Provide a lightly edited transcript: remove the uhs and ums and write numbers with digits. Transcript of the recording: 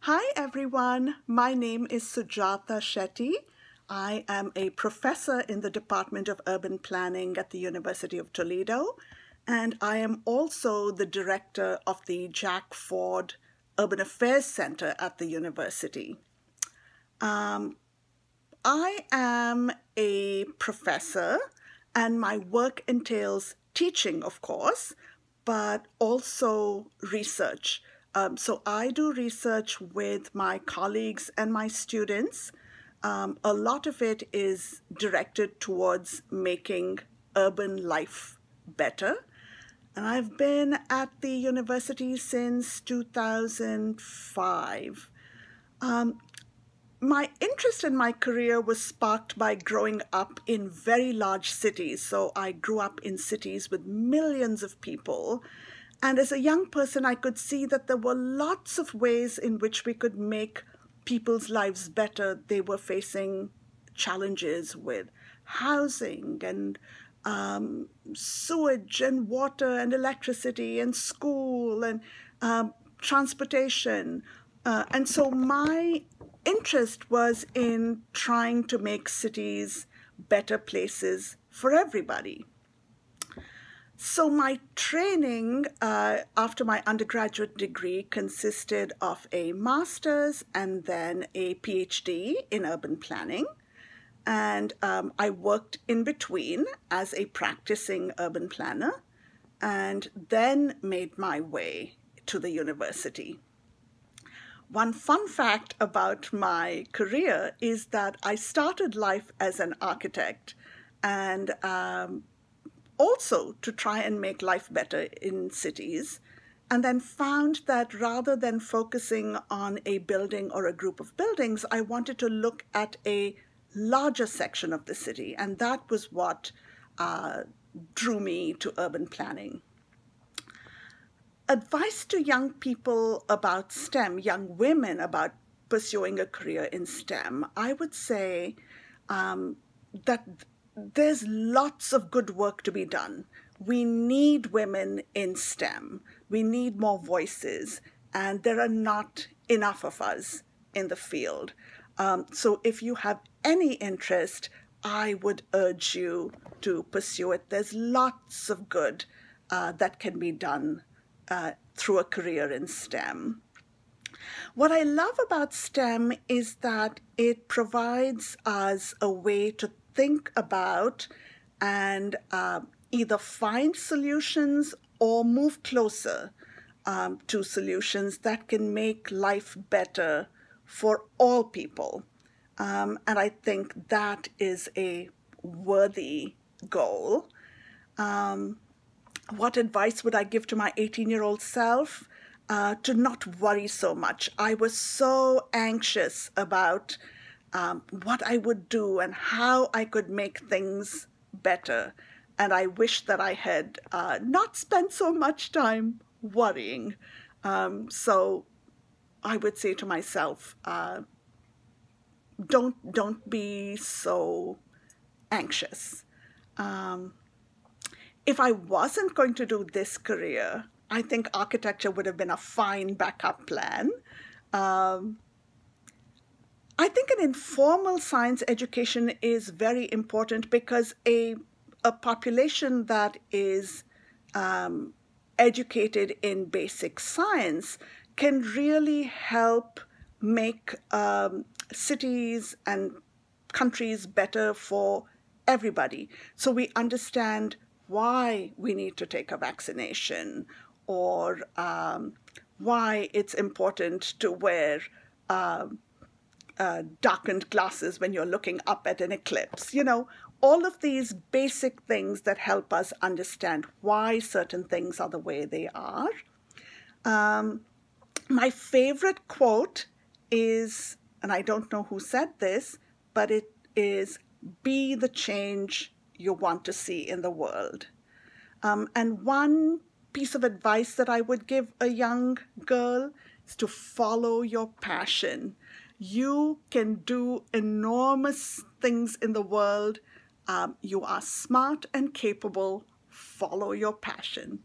Hi everyone, my name is Sujata Shetty. I am a professor in the Department of Urban Planning at the University of Toledo, and I am also the director of the Jack Ford Urban Affairs Center at the university. I am a professor, and my work entails teaching, of course, but also research. So I do research with my colleagues and my students. A lot of it is directed towards making urban life better. And I've been at the university since 2005. My interest in my career was sparked by growing up in very large cities. So I grew up in cities with millions of people. And as a young person, I could see that there were lots of ways in which we could make people's lives better. They were facing challenges with housing and sewage and water and electricity and school and transportation. And so my interest was in trying to make cities better places for everybody. So my training after my undergraduate degree consisted of a master's and then a PhD in urban planning. And I worked in between as a practicing urban planner and then made my way to the university. One fun fact about my career is that I started life as an architect and also to try and make life better in cities, and then found that rather than focusing on a building or a group of buildings, I wanted to look at a larger section of the city, and that was what drew me to urban planning. Advice to young people about STEM, young women about pursuing a career in STEM, I would say that there's lots of good work to be done. We need women in STEM. We need more voices, and there are not enough of us in the field. So if you have any interest, I would urge you to pursue it. There's lots of good that can be done through a career in STEM. What I love about STEM is that it provides us a way to think about and either find solutions or move closer to solutions that can make life better for all people. And I think that is a worthy goal. What advice would I give to my 18-year-old self? To not worry so much. I was so anxious about what I would do and how I could make things better. And I wish that I had not spent so much time worrying. So I would say to myself, don't be so anxious. If I wasn't going to do this career, I think architecture would have been a fine backup plan. I think an informal science education is very important because a population that is educated in basic science can really help make cities and countries better for everybody. So we understand why we need to take a vaccination, or why it's important to wear darkened glasses when you're looking up at an eclipse. You know, all of these basic things that help us understand why certain things are the way they are. My favorite quote is, and I don't know who said this, but it is, "Be the change you want to see in the world." And one piece of advice that I would give a young girl is to follow your passion. You can do enormous things in the world. You are smart and capable. Follow your passion.